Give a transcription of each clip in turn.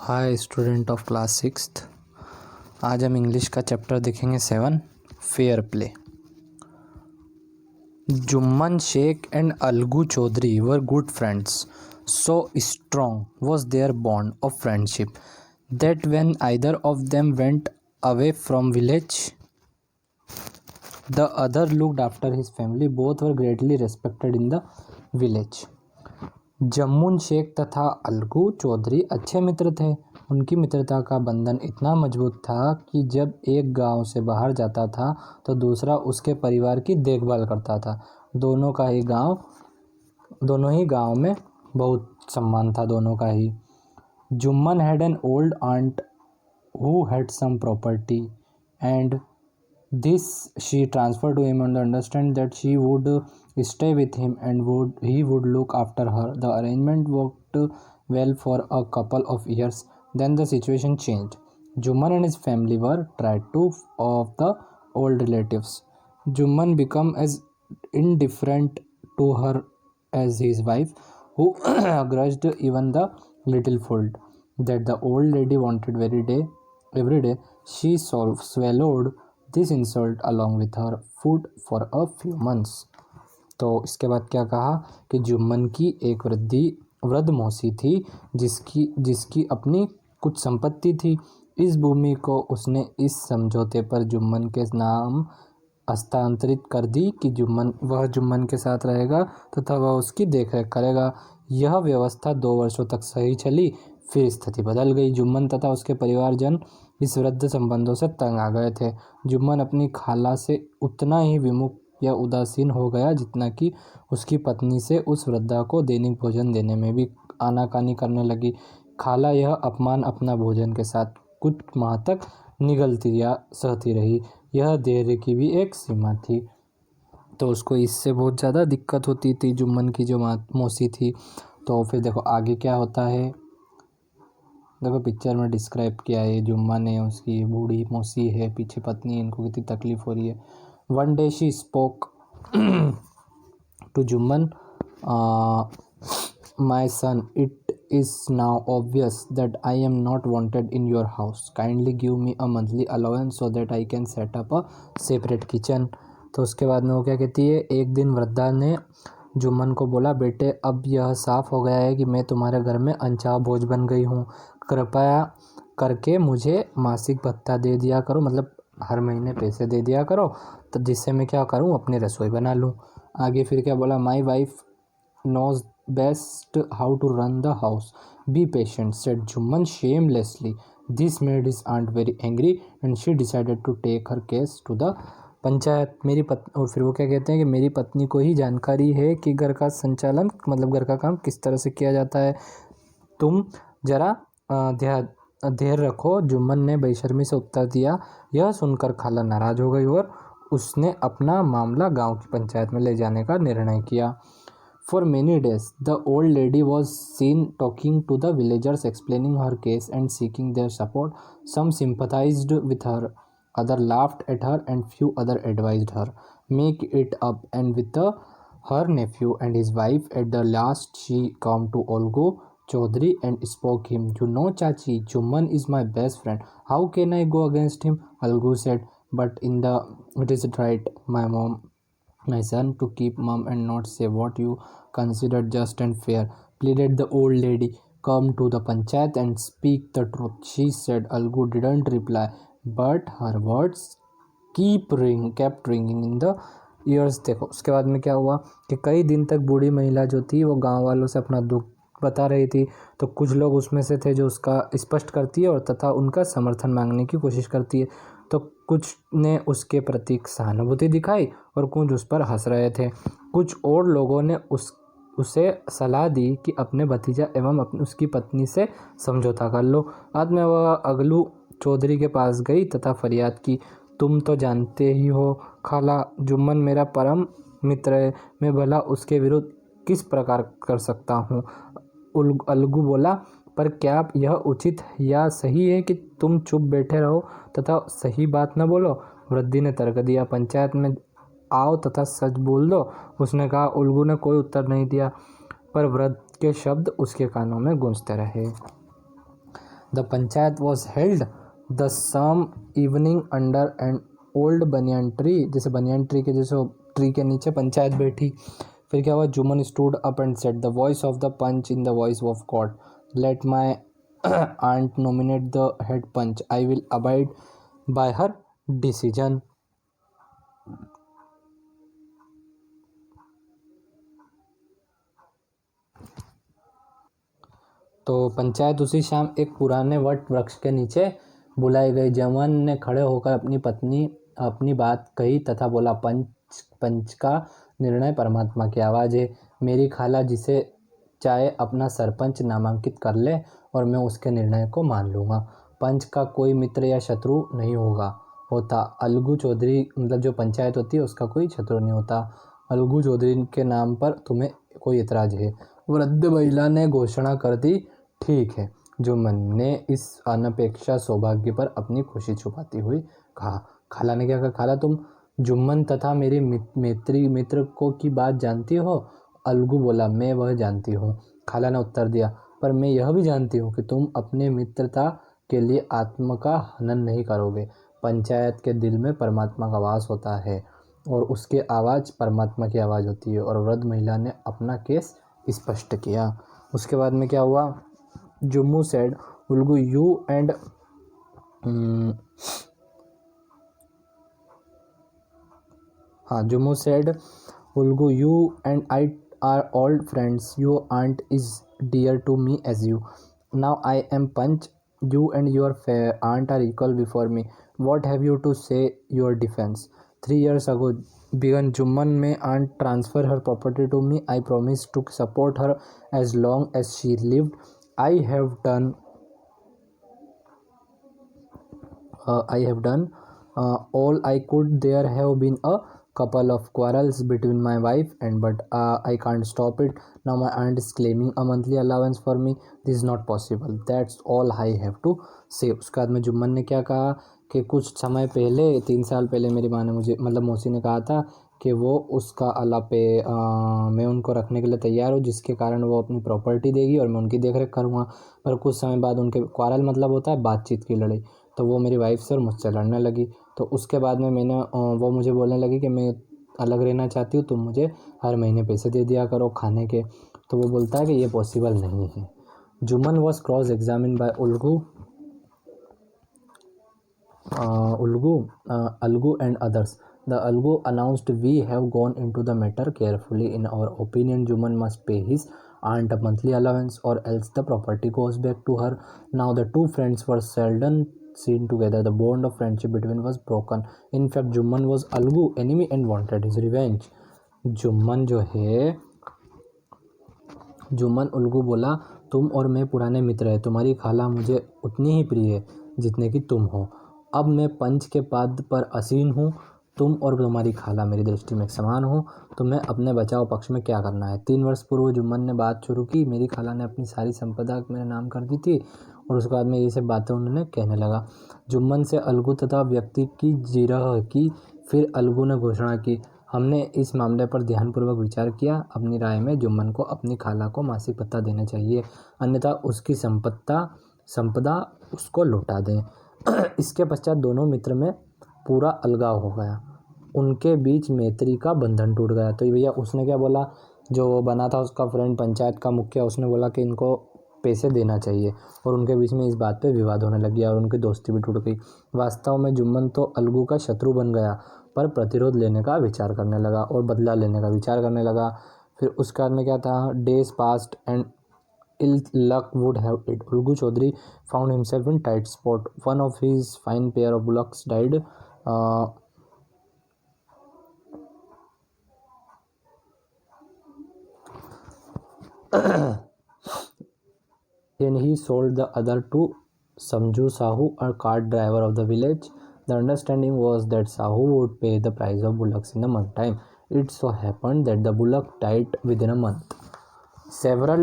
Hi student of class sixth. आज हम English का चैप्टर देखेंगे 7 fair play. Jumman Sheikh and Algu Chaudhary were good friends, so strong was their bond of friendship that when either of them went away from village, the other looked after his family. Both were greatly respected in the village. Jumman Shaikh तथा अलगू चौधरी अच्छे मित्र थे। उनकी मित्रता का बंधन इतना मजबूत था कि जब एक गांव से बाहर जाता था तो दूसरा उसके परिवार की देखभाल करता था। दोनों ही गांव में बहुत सम्मान था दोनों का ही। Jumman had an old aunt who had some property and this she transferred to him on the understand that she would stay with him and he would look after her. The arrangement worked well for a couple of years. Then the situation changed. Jumman and his family were tried to of the old relatives. Jumman became as indifferent to her as his wife, who grudged even the little food that the old lady wanted every day. She swallowed this insult along with her food for a few months. तो इसके बाद क्या कहा कि जुम्मन की एक वृद्ध मौसी थी जिसकी अपनी कुछ संपत्ति थी। इस भूमि को उसने इस समझौते पर जुम्मन के नाम हस्तांतरित कर दी कि वह जुम्मन के साथ रहेगा तथा वह उसकी देखरेख करेगा। यह व्यवस्था 2 वर्षों तक सही चली, फिर स्थिति बदल गई। जुम्मन तथा उसके परिवारजन इस वृद्ध संबंधों से तंग आ गए थे। जुम्मन अपनी खाला से उतना ही विमुख या उदासीन हो गया जितना कि उसकी पत्नी से उस वृद्धा को दैनिक भोजन देने में भी आनाकानी करने लगी। खाला यह अपमान अपना भोजन के साथ कुछ माह तक निगलती या सहती रही। यह धैर्य की भी एक सीमा थी। तो उसको इससे बहुत ज़्यादा दिक्कत होती थी जुम्मन की जो मौसी थी। तो फिर देखो आगे क्या होता है। देखो पिक्चर में डिस्क्राइब किया है। जुम्मन ने उसकी बूढ़ी मौसी है, पीछे पत्नी, इनको कितनी तकलीफ़ हो रही है। One day she spoke to Jumman, my son, it is now obvious that I am not wanted in your house. Kindly give me a monthly allowance so that I can set up a separate kitchen. तो उसके बाद में वो क्या कहती है, एक दिन वृद्धा ने जुम्मन को बोला, बेटे अब यह साफ़ हो गया है कि मैं तुम्हारे घर में अनचाहा बोझ बन गई हूँ। कृपया करके मुझे मासिक भत्ता दे दिया करो, मतलब हर महीने पैसे दे दिया करो, तो जिससे मैं क्या करूँ, अपनी रसोई बना लूँ। आगे फिर क्या बोला, my wife knows best how to run the house. Be patient, said Jumman shamelessly. This made his aunt very angry and she decided to take her case to the panchayat. और फिर वो क्या कहते हैं कि मेरी पत्नी को ही जानकारी है कि घर का संचालन, मतलब घर का काम किस तरह से किया जाता है। तुम जरा धैर्य रखो, जुम्मन ने बेशर्मी से उत्तर दिया। यह सुनकर खाला नाराज हो गई और उसने अपना मामला गांव की पंचायत में ले जाने का निर्णय किया। For many days, the old lady was seen talking to the villagers, explaining her case and seeking their support. Some sympathized with her, others laughed at her, and few others advised her make it up. And with her nephew and his wife, at the last she came to Olgo Chaudhary and spoke him. You know, Chachi, Jumman is my best friend. How can I go against him? Algu said. But it is right, my son, to keep mum and not say what you considered just and fair, pleaded the old lady. Come to the panchayat and speak the truth, she said. Algu didn't reply, but her words kept ringing in the ears. देखो उसके बाद में क्या हुआ कि कई दिन तक बूढ़ी महिला जो थी वो गांव वालों से अपना दुख बता रही थी। तो कुछ लोग उसमें से थे जो उसका स्पष्ट करती है और तथा उनका समर्थन मांगने की कोशिश करती है। तो कुछ ने उसके प्रति सहानुभूति दिखाई और कुछ उस पर हंस रहे थे। कुछ और लोगों ने उसे सलाह दी कि अपने भतीजा एवं उसकी पत्नी से समझौता कर लो। बाद में वह अगलू चौधरी के पास गई तथा फरियाद की, तुम तो जानते ही हो खाला, जुम्मन मेरा परम मित्र है, मैं भला उसके विरुद्ध किस प्रकार कर सकता हूँ। अलगू बोला, पर क्या यह उचित या सही है कि तुम चुप बैठे रहो तथा सही बात न बोलो। वृद्धि ने तर्क दिया, पंचायत में आओ तथा सच बोल दो। उसने कहा। उल्गू ने कोई उत्तर नहीं दिया, पर वृद्ध के शब्द उसके कानों में गूंजते रहे। The panchayat was held the same evening under an old banyan tree, जैसे बनियान ट्री के जैसे ट्री के नीचे पंचायत बैठी। फिर क्या हुआ, Jumman stood up and said the voice of the panch in the voice of God, let my aunt nominate the head panch, I will abide by her decision. तो पंचायत उसी शाम एक पुराने वट वृक्ष के नीचे बुलाई गई। जवान ने खड़े होकर अपनी बात कही तथा बोला, पंच का निर्णय परमात्मा की आवाज़ है। मेरी खाला जिसे चाहे अपना सरपंच नामांकित कर ले और मैं उसके निर्णय को मान लूँगा। पंच का कोई मित्र या शत्रु नहीं होता। अलगू चौधरी, मतलब जो पंचायत होती है उसका कोई शत्रु नहीं होता। अलगू चौधरी के नाम पर तुम्हें कोई एतराज़ है? वृद्ध महिला ने घोषणा कर दी। ठीक है, जुम्मन ने इस अनपेक्षा सौभाग्य पर अपनी खुशी छुपाती हुई कहा। खाला ने क्या कहा, खाला तुम जुम्मन तथा मेरे मित्र को की बात जानती हो? अलगू बोला, मैं वह जानती हूँ। खाला ने उत्तर दिया, पर मैं यह भी जानती हूँ कि तुम अपने मित्रता के लिए आत्मा का हनन नहीं करोगे। पंचायत के दिल में परमात्मा का वास होता है और उसकी आवाज़ परमात्मा की आवाज़ होती है। और वृद्ध महिला ने अपना केस स्पष्ट किया। उसके बाद में क्या हुआ, Jummu said, Ulgu you and Jumu said, Ulgu, you and I are old friends. Your aunt is dear to me as you. Now I am Punch. You and your aunt are equal before me. What have you to say your defense? 3 years ago, began Jumman, may aunt transfer her property to me. I promised to support her as long as she lived. I have done all I could. There have been a couple of quarrels between my wife and but I can't stop it. Now my aunt is claiming a monthly allowance for me. This is not possible. That's all I have to say. उसके बाद में जुम्मन ने क्या कहा कि कुछ समय पहले, 3 साल पहले मेरी माँ ने मुझे, मतलब मौसी ने कहा था कि वो उसका अलापे मैं उनको रखने के लिए तैयार हूँ, जिसके कारण वो अपनी प्रॉपर्टी देगी और मैं उनकी देखरेख करूँगा। पर कुछ समय बाद उनके क्वारल, मतलब होता है बातचीत की लड़ाई, तो वो मेरी वाइफ से और मुझसे लड़ने लगी। तो उसके बाद में वो मुझे बोलने लगी कि मैं अलग रहना चाहती हूँ, तुम मुझे हर महीने पैसे दे दिया करो खाने के। तो वो बोलता है कि ये पॉसिबल नहीं है। Jumman was cross examine by Algu and others. The Algu announced, we have gone into the matter carefully. In our opinion, Juman must pay his aunt a monthly allowance or else the property goes back to her. Now the two friends were seldom seen together. The bond of friendship between was broken. In fact, Juman was Algu enemy and wanted his revenge. Jumman Ulgu बोला, तुम और मैं पुराने मित्र हैं। तुम्हारी खाला मुझे उतनी ही प्रिय है जितने कि तुम हो। अब मैं पंच के पद पर आसीन हूँ। तुम और तुम्हारी खाला मेरी दृष्टि में समान हो। तुम्हें अपने बचाव पक्ष में क्या करना है? 3 वर्ष पूर्व जुम्मन ने बात शुरू की। मेरी खाला ने अपनी सारी संपदा मेरे नाम कर दी थी और उसके बाद में ये सब बातें उन्होंने कहने लगा। जुम्मन से अलगू तथा व्यक्ति की जिरह की। फिर अलगू ने घोषणा की, हमने इस मामले पर ध्यानपूर्वक विचार किया। अपनी राय में जुम्मन को अपनी खाला को मासिक भत्ता देना चाहिए, अन्यथा उसकी संपदा उसको लौटा दें। इसके पश्चात दोनों मित्र में पूरा अलगाव हो गया। उनके बीच मैत्री का बंधन टूट गया। तो भैया उसने क्या बोला, जो वो बना था उसका फ्रेंड पंचायत का मुखिया, उसने बोला कि इनको पैसे देना चाहिए और उनके बीच में इस बात पे विवाद होने लग गया और उनकी दोस्ती भी टूट गई। वास्तव में जुम्मन तो अलगू का शत्रु बन गया, पर प्रतिरोध लेने का विचार करने लगा और बदला लेने का विचार करने लगा। फिर उसके बाद में क्या था, days past and ill luck would have it. Ulgu Chaudhary found himself in tight spot. One of his fine pair of bullocks died. And he sold the other to Samju Sahu, a cart driver of the village. The understanding was that Sahu would pay the price of bullocks in a month time. It so happened that the bullock died within a month. Several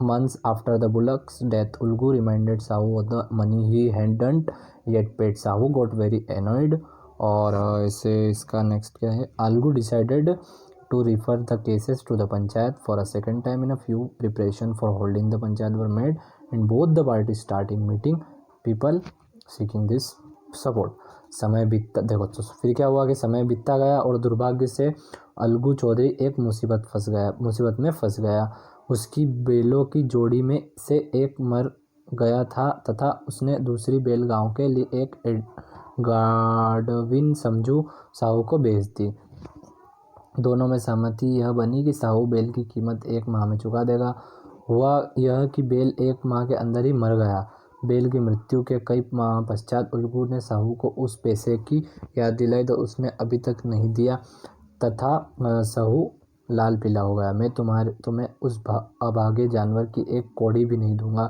months after the bullock's death, Ulgu reminded Sahu of the money he hadn't yet paid. Sahu got very annoyed और ऐसे इसका next क्या है, Algu decided to refer the cases to the panchayat for a second time in a few preparation for holding the panchayat were made and both the parties starting meeting people seeking this support. समय बीतता देखो तो फिर क्या हुआ कि समय बीतता गया और दुर्भाग्य से अलगू चौधरी एक मुसीबत में फंस गया। उसकी बेलों की जोड़ी में से एक मर गया था तथा उसने दूसरी बेल गांव के लिए एक गाडविन समझू साहू को बेच दी। दोनों में सहमति यह बनी कि साहू बेल की कीमत 1 माह में चुका देगा। हुआ यह कि बेल 1 माह के अंदर ही मर गया। बेल की मृत्यु के कई माह पश्चात उल्गू ने साहू को उस पैसे की याद दिलाई तो उसने अभी तक नहीं दिया तथा साहू लाल पीला हो गया। मैं तुम्हें उस अभागे जानवर की एक कौड़ी भी नहीं दूंगा।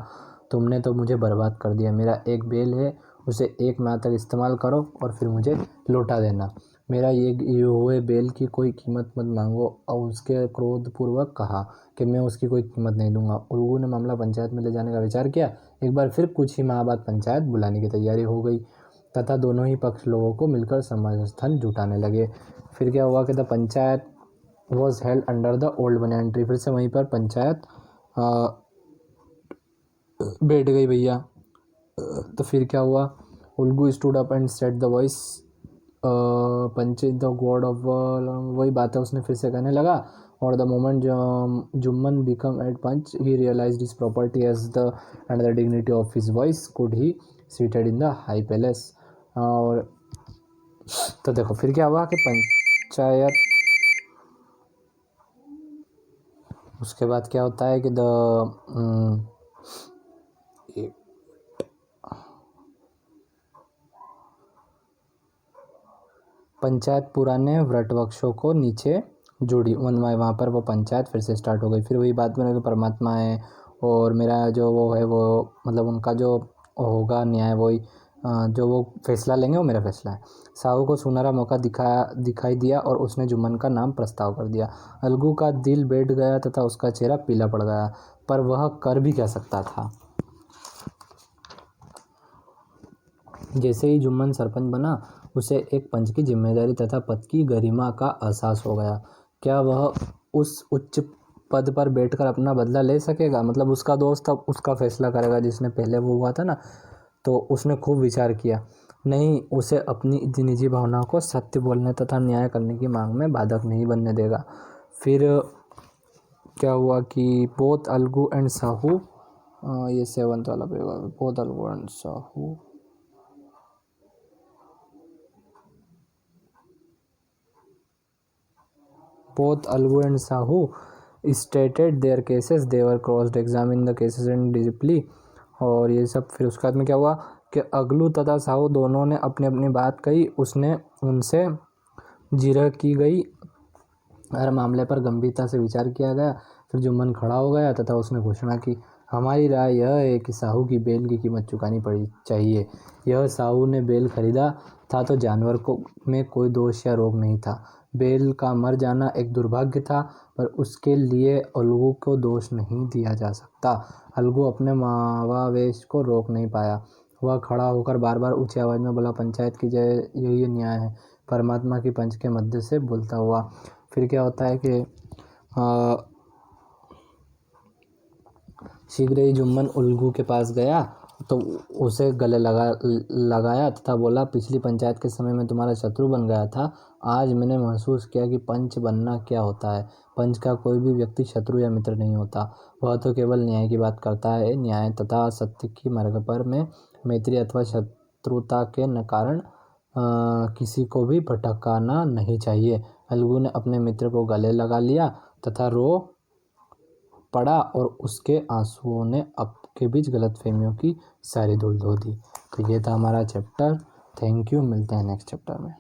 तुमने तो मुझे बर्बाद कर दिया। मेरा एक बेल है, उसे 1 माह तक इस्तेमाल करो और फिर मुझे लौटा देना। मेरा ये हुए बेल की कोई कीमत मत मांगो। और उसके क्रोधपूर्वक कहा कि मैं उसकी कोई कीमत नहीं दूंगा। उल्गू ने मामला पंचायत में ले जाने का विचार किया। एक बार फिर कुछ ही माह बाद पंचायत बुलाने की तैयारी हो गई तथा दोनों ही पक्ष लोगों को मिलकर समर्थन जुटाने लगे। फिर क्या हुआ कि the panchayat was held under the old banyan tree. फिर से वहीं पर पंचायत बैठ गई भैया। तो फिर क्या हुआ, Ulgu stood up and set the voice panch the god of वही बात है उसने फिर से कहने लगा। और the moment Jumman become at panch he realized his property as the end the dignity of his voice could he seated in the high palace. और तो देखो फिर क्या हुआ कि पंचायत उसके बाद क्या होता है कि पंचायत पुराने वृक्षों को नीचे जुड़ी। वहाँ पर वो पंचायत फिर से स्टार्ट हो गई। फिर वही बात बने कि परमात्मा है और मेरा जो वो है वो मतलब उनका जो होगा न्याय वही जो वो फैसला लेंगे वो मेरा फैसला है। साहू को सुनहरा मौका दिखाई दिया और उसने जुम्मन का नाम प्रस्ताव कर दिया। अलगू का दिल बैठ गया तथा उसका चेहरा पीला पड़ गया, पर वह कर भी क्या सकता था। जैसे ही जुम्मन सरपंच बना उसे एक पंच की जिम्मेदारी तथा पद की गरिमा का एहसास हो गया। क्या वह उस उच्च पद पर बैठकर अपना बदला ले सकेगा? मतलब उसका दोस्त अब उसका फैसला करेगा जिसने पहले वो हुआ था ना। तो उसने खूब विचार किया। नहीं, उसे अपनी निजी भावनाओं को सत्य बोलने तथा न्याय करने की मांग में बाधक नहीं बनने देगा। फिर क्या हुआ कि बोथ अलगू एंड साहू ये 7th वाला प्रयोग both Algu and Sahu both Algu and Sahu stated their cases. They were cross-examined the cases and deeply। और ये सब फिर उसके बाद में क्या हुआ कि अगलू तथा साहू दोनों ने अपनी अपनी बात कही। उसने उनसे जिरह की गई। हर मामले पर गंभीरता से विचार किया गया। फिर जुम्मन खड़ा हो गया तथा उसने घोषणा की, हमारी राय यह है कि साहू की बेल की कीमत चुकानी पड़ी चाहिए। यह साहू ने बेल खरीदा था तो जानवर में कोई दोष या रोग नहीं था। बेल का मर जाना एक दुर्भाग्य था, पर उसके लिए अलगू को दोष नहीं दिया जा सकता। अलगू अपने भावावेश को रोक नहीं पाया। वह खड़ा होकर बार बार ऊंची आवाज़ में बोला, पंचायत की जय, यही न्याय है। परमात्मा की पंच के मध्य से बोलता हुआ। फिर क्या होता है कि शीघ्र ही जुम्मन उल्गू के पास गया तो उसे गले लगाया तथा बोला, पिछली पंचायत के समय में तुम्हारा शत्रु बन गया था। आज मैंने महसूस किया कि पंच बनना क्या होता है। पंच का कोई भी व्यक्ति शत्रु या मित्र नहीं होता, वह तो केवल न्याय की बात करता है। न्याय तथा सत्य की मार्ग पर में मैत्री अथवा शत्रुता के कारण किसी को भी भटकाना नहीं चाहिए। अलगू ने अपने मित्र को गले लगा लिया तथा रो पड़ा और उसके आंसुओं ने आपके बीच गलतफहमियों की सारी धूल धो दी। तो ये था हमारा चैप्टर। थैंक यू, मिलते हैं नेक्स्ट चैप्टर में।